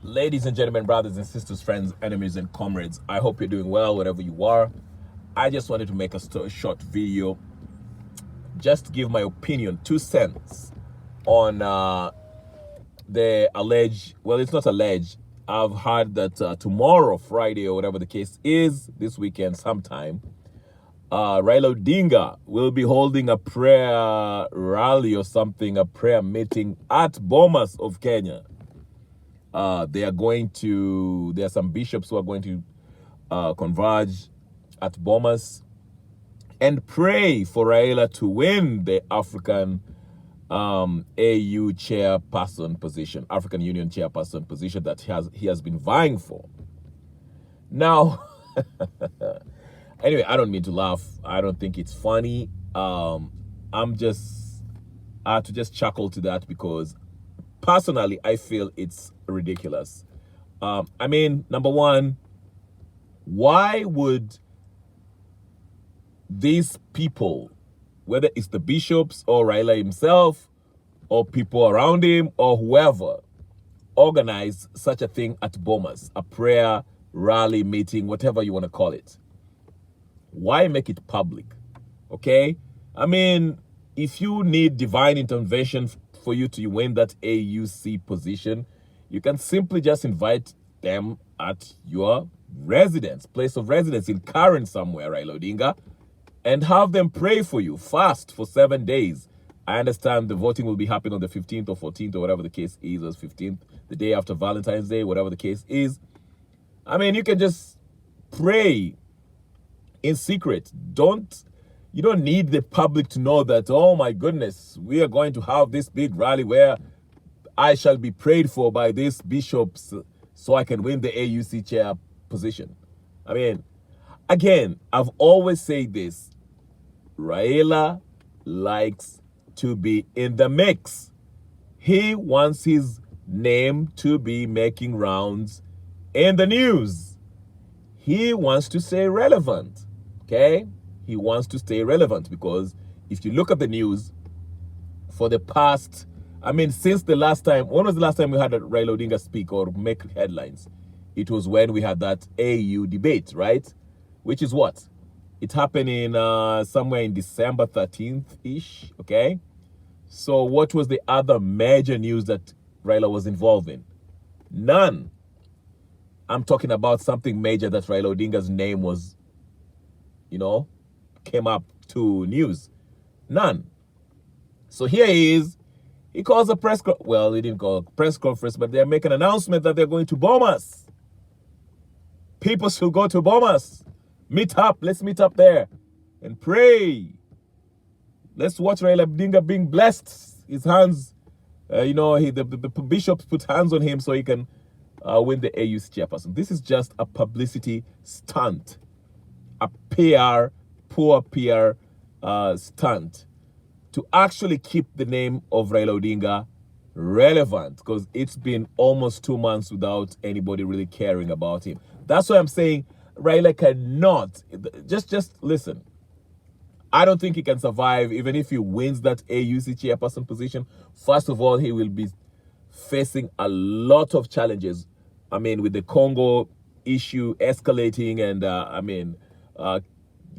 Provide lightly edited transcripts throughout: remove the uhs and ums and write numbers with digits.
Ladies and gentlemen, brothers and sisters, friends, enemies, and comrades, I hope you're doing well wherever you are. I just wanted to make a short video just to give my opinion, 2 cents, on the alleged, well, it's not alleged. I've heard that tomorrow, Friday, or whatever the case is, this weekend sometime, Raila Odinga will be holding a prayer rally or something, a prayer meeting at Bomas of Kenya. There are some bishops who are going to converge at Bomas and pray for Raila to win the African AU chairperson position, African Union chairperson position that he has been vying for. Now, anyway, I don't mean to laugh. I don't think it's funny. I had to just chuckle to that because personally, I feel it's ridiculous. I mean, number one, why would these people, whether it's the bishops or Raila himself or people around him or whoever, organize such a thing at Bomas, a prayer rally meeting, whatever you want to call it? Why make it public? Okay? I mean, if you need divine intervention for you to win that AUC position, you can simply just invite them at your place of residence in Karen somewhere, Raila Odinga, and have them pray for you, fast for 7 days. I understand the voting will be happening on the 15th or 14th or whatever the case is, or 15th, the day after Valentine's Day, whatever the case is. I mean, you can just pray in secret. You don't need the public to know that, oh my goodness, we are going to have this big rally where I shall be prayed for by these bishops so I can win the AUC chair position. I mean, again, I've always said this. Raila likes to be in the mix. He wants his name to be making rounds in the news. He wants to stay relevant, okay? He wants to stay relevant because if you look at the news for the past, I mean, since the last time, when was the last time we had Raila Odinga speak or make headlines? It was when we had that AU debate, right? Which is what? It happened in somewhere in December 13th-ish, okay? So what was the other major news that Raila was involved in? None. I'm talking about something major that Raila Odinga's name was, came up to news. None. So here he is. He calls a he didn't call a press conference, but they're making an announcement that they're going to Bomas. People should go to Bomas. Meet up. Let's meet up there and pray. Let's watch Raila Odinga being blessed. His hands, the bishops put hands on him so he can win the AUC chairperson. This is just a publicity stunt, a poor PR stunt to actually keep the name of Raila Odinga relevant, because it's been almost 2 months without anybody really caring about him. That's why I'm saying Raila cannot. Just listen. I don't think he can survive even if he wins that AUC chairperson position. First of all, he will be facing a lot of challenges. I mean, with the Congo issue escalating and,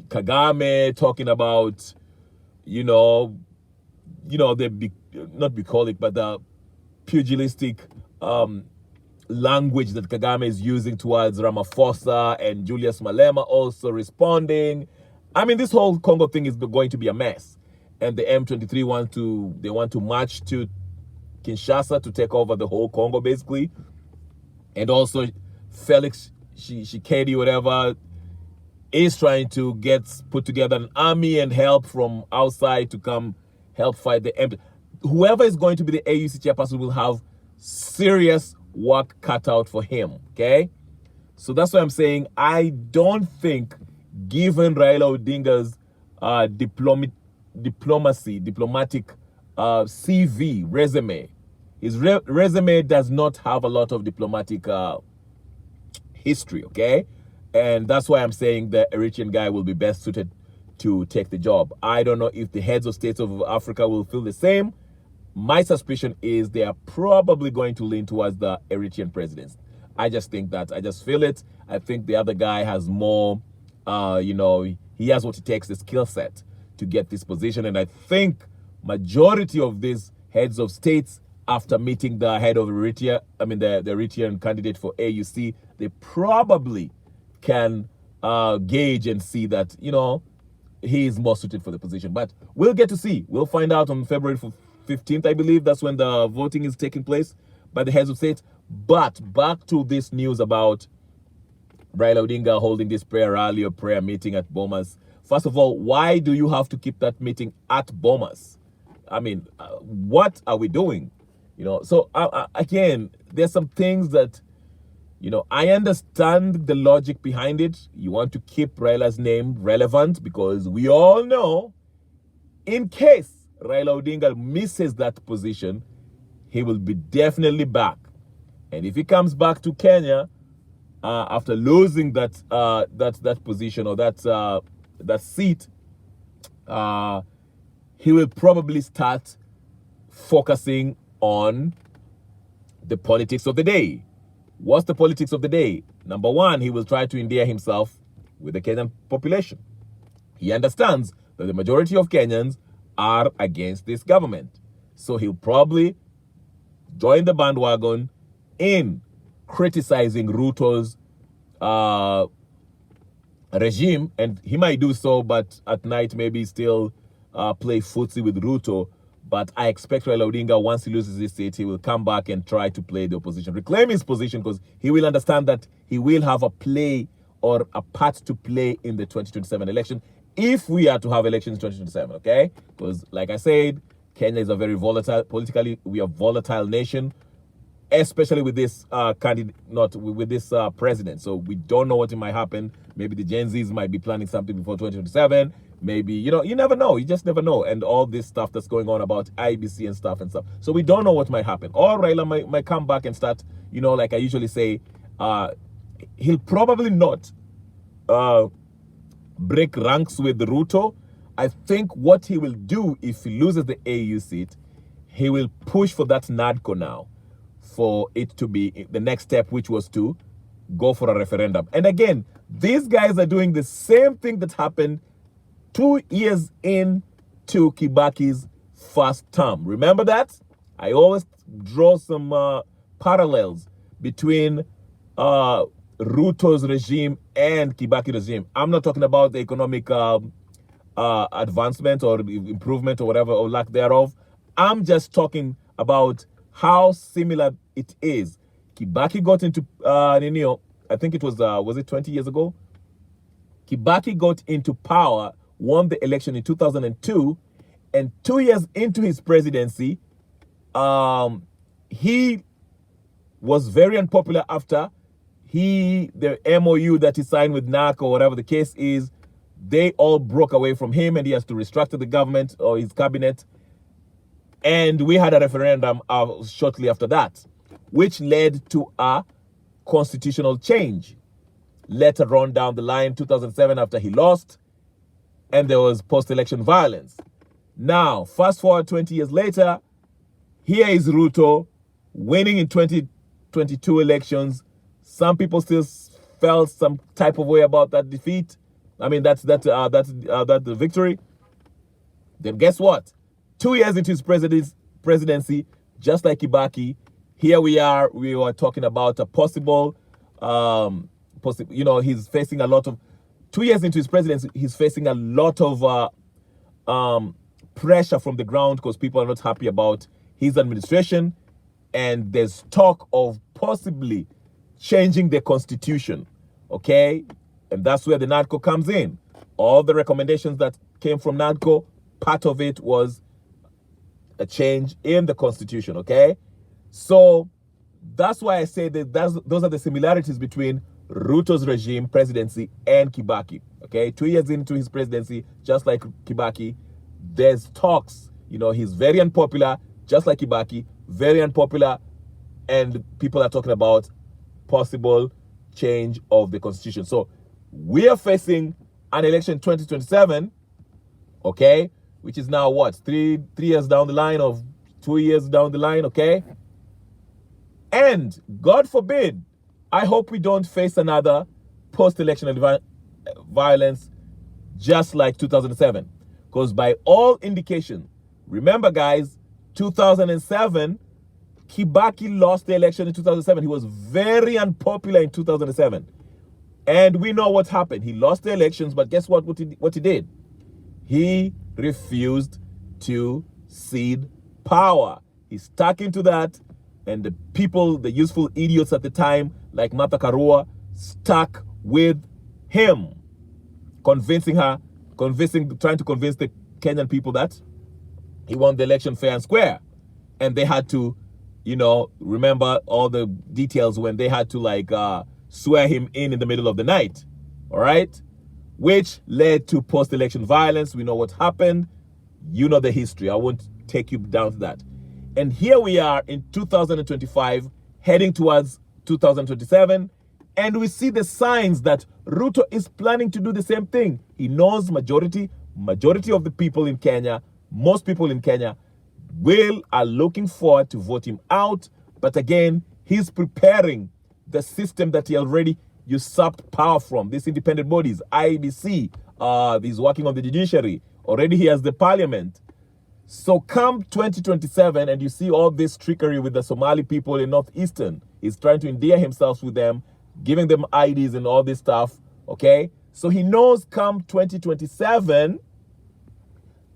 Kagame talking about, not bucolic, but the pugilistic language that Kagame is using towards Ramaphosa, and Julius Malema also responding. I mean, this whole Congo thing is going to be a mess. And the M23 want to march to Kinshasa to take over the whole Congo, basically. And also Felix Tshisekedi, whatever, is trying to put together an army and help from outside to come help fight the M23. Whoever is going to be the AUC chairperson will have serious work cut out for him, okay? So that's why I'm saying I don't think, given Raila Odinga's diplomatic CV, resume, his resume does not have a lot of diplomatic history, okay? And that's why I'm saying the Eritrean guy will be best suited to take the job. I don't know if the heads of states of Africa will feel the same. my suspicion is they are probably going to lean towards the Eritrean president. I just think that. I just feel it. I think the other guy has more, he has what it takes, the skill set to get this position. And I think majority of these heads of states, after meeting the head of Eritrea, the Eritrean candidate for AUC, they probably can gauge and see that, he is more suited for the position. But we'll get to see. We'll find out on February 15th, I believe. That's when the voting is taking place by the heads of state. But back to this news about Raila Odinga holding this prayer rally or prayer meeting at Bomas. First of all, why do you have to keep that meeting at Bomas? I mean, what are we doing? So again, there's some things that, I understand the logic behind it. You want to keep Raila's name relevant because we all know in case Raila Odinga misses that position, he will be definitely back. And if he comes back to Kenya after losing that position or that seat, he will probably start focusing on the politics of the day. What's the politics of the day? Number one, he will try to endear himself with the Kenyan population. He understands that the majority of Kenyans are against this government. So he'll probably join the bandwagon in criticizing Ruto's regime, and he might do so, but at night maybe still play footsie with Ruto. But I expect Raila Odinga, once he loses his seat, he will come back and try to play the opposition, reclaim his position, because he will understand that he will have a play or a part to play in the 2027 election, if we are to have elections in 2027, okay? Because like I said, Kenya is a very volatile, politically, we are a volatile nation, especially with this president. So we don't know what might happen. Maybe the Gen Zs might be planning something before 2027. Maybe, you never know. You just never know. And all this stuff that's going on about IBC and stuff. So we don't know what might happen. Or Raila might come back and start, like I usually say, he'll probably not break ranks with Ruto. I think what he will do if he loses the AU seat, he will push for that NADCO now, for it to be the next step, which was to go for a referendum. And again, these guys are doing the same thing that happened 2 years into Kibaki's first term. Remember that? I always draw some parallels between Ruto's regime and Kibaki regime. I'm not talking about the economic advancement or improvement or whatever, or lack thereof. I'm just talking about how similar it is. Kibaki got into, I think it was it 20 years ago? Kibaki got into power, won the election in 2002, and 2 years into his presidency, he was very unpopular after the MOU that he signed with NAC or whatever the case is, they all broke away from him and he has to restructure the government or his cabinet. And we had a referendum shortly after that, which led to a constitutional change. Later on down the line, 2007, after he lost, and there was post-election violence. Now, fast forward 20 years later, here is Ruto winning in 2022 elections. Some people still felt some type of way about that defeat. I mean, that's the victory. Then guess what? 2 years into his presidency, just like Kibaki, here we were talking about a possible, he's facing a lot of, 2 years into his presidency, he's facing a lot of pressure from the ground because people are not happy about his administration. And there's talk of possibly changing the constitution, okay? And that's where the NADCO comes in. All the recommendations that came from NADCO, part of it was a change in the constitution, okay? So that's why I say that those are the similarities between Ruto's regime, presidency, and Kibaki, okay? 2 years into his presidency, just like Kibaki, there's talks. He's very unpopular, just like Kibaki, very unpopular, and people are talking about possible change of the constitution. So we are facing an election 2027, okay, which is now what, three years down the line of 2 years down the line, okay? And God forbid, I hope we don't face another post-election violence just like 2007. Because by all indication, remember guys, 2007, Kibaki lost the election in 2007. He was very unpopular in 2007. And we know what happened. He lost the elections, but guess what he did? He refused to cede power. He stuck into that, and the people, the useful idiots at the time, like Martha Karua, stuck with him, trying to convince the Kenyan people that he won the election fair and square. And they had to, you know, remember all the details when they had to swear him in the middle of the night, all right? Which led to post-election violence. We know what happened. You know the history. I won't take you down to that. And here we are in 2025, heading towards 2027, and we see the signs that Ruto is planning to do the same thing. He knows majority of the people in Kenya, most people in Kenya, are looking forward to vote him out. But again, he's preparing the system that he already usurped power from. These independent bodies, IEBC, he's working on the judiciary. Already he has the parliament. So come 2027 and you see all this trickery with the Somali people in Northeastern. He's trying to endear himself with them, giving them IDs and all this stuff, okay? So he knows come 2027,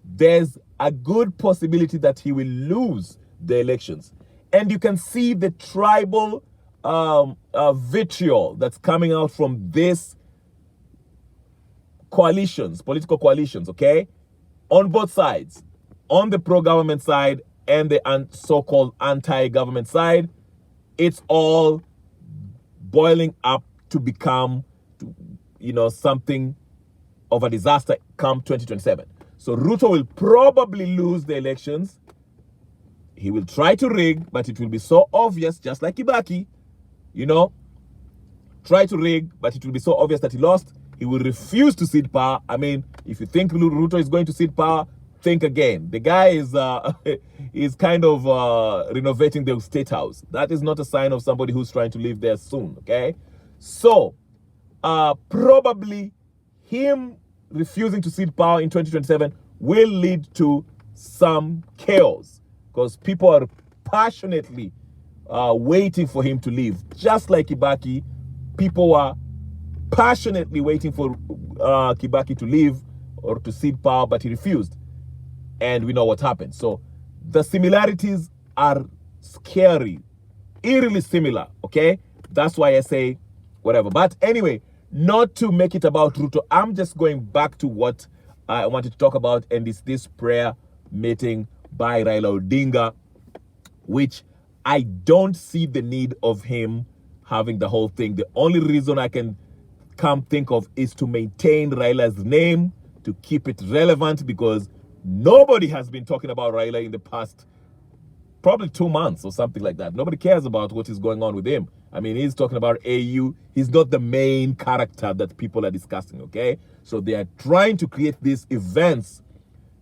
there's a good possibility that he will lose the elections. And you can see the tribal vitriol that's coming out from this coalitions, political coalitions, okay? On both sides, on the pro-government side and the so-called anti-government side, it's all boiling up to become, you know, something of a disaster come 2027. So Ruto will probably lose the elections. He will try to rig, but it will be so obvious, just like Kibaki, you know, try to rig, but it will be so obvious that he lost. He will refuse to cede power. I mean, if you think Ruto is going to cede power, think again. The guy is kind of renovating the state house. That is not a sign of somebody who's trying to live there soon, okay? So, probably him refusing to cede power in 2027 will lead to some chaos because people are passionately waiting for him to leave. Just like Kibaki, people are passionately waiting for Kibaki to leave or to cede power, but he refused. And we know what happened. So the similarities are scary, eerily similar, okay? That's why I say whatever. But anyway, not to make it about Ruto, I'm just going back to what I wanted to talk about, and it's this prayer meeting by Raila Odinga, which I don't see the need of him having the whole thing. The only reason I can come think of is to maintain Raila's name, to keep it relevant, because nobody has been talking about Raila in the past probably 2 months or something like that. Nobody cares about what is going on with him. I mean, he's talking about AU. He's not the main character that people are discussing, okay? So they are trying to create these events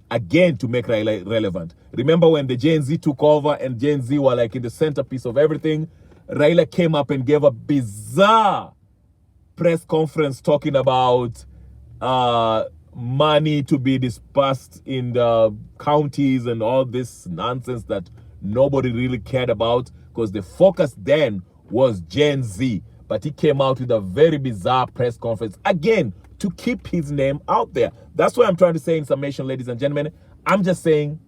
again to make Raila relevant. Remember when the Gen Z took over and Gen Z were like in the centerpiece of everything? Raila came up and gave a bizarre press conference talking about money to be dispersed in the counties and all this nonsense that nobody really cared about, because the focus then was Gen Z. But he came out with a very bizarre press conference, again, to keep his name out there. That's what I'm trying to say in summation, ladies and gentlemen. I'm just saying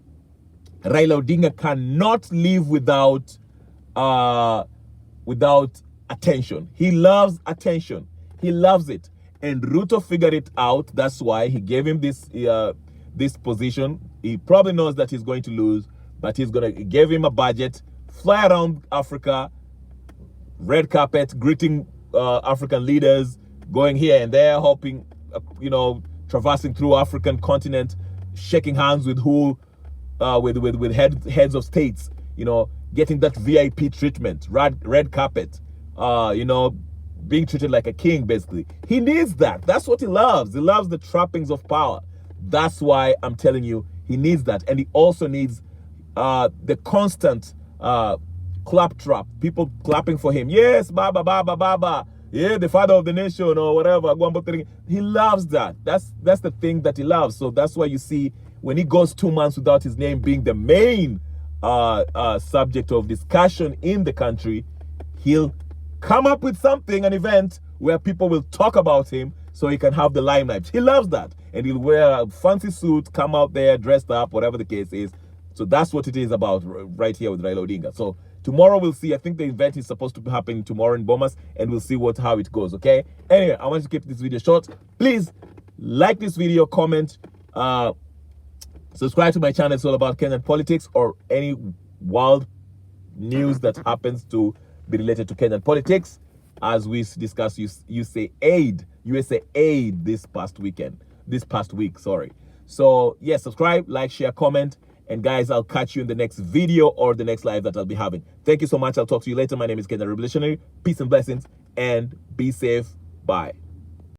Raila Odinga cannot live without attention. He loves attention. He loves it. And Ruto figured it out. That's why he gave him this position. He probably knows that he's going to lose, but he's going to give him a budget, fly around Africa, red carpet, greeting African leaders, going here and there, hoping, traversing through African continent, shaking hands with with heads of states, getting that VIP treatment, red carpet, being treated like a king, basically. He needs that. That's what he loves. He loves the trappings of power. That's why I'm telling you, he needs that. And he also needs the constant claptrap, people clapping for him. Yes, Baba, Baba, Baba. Yeah, the father of the nation or whatever. He loves that. That's the thing that he loves. So that's why you see when he goes 2 months without his name being the main subject of discussion in the country, he'll come up with something, an event where people will talk about him so he can have the limelight. He loves that. And he'll wear a fancy suit, come out there dressed up, whatever the case is. So that's what it is about right here with Raila Odinga. So tomorrow we'll see. I think the event is supposed to be happening tomorrow in Bomas, and we'll see how it goes, okay? Anyway, I want to keep this video short. Please like this video, comment, subscribe to my channel. It's all about Kenyan politics or any wild news that happens to be related to Kenyan politics, as we discussed USA aid this past week, sorry. So yes, subscribe, like, share, comment, and guys, I'll catch you in the next video or the next live that I'll be having. Thank you so much. I'll talk to you later. My name is Kenyan Revolutionary. Peace and blessings, and be safe. Bye.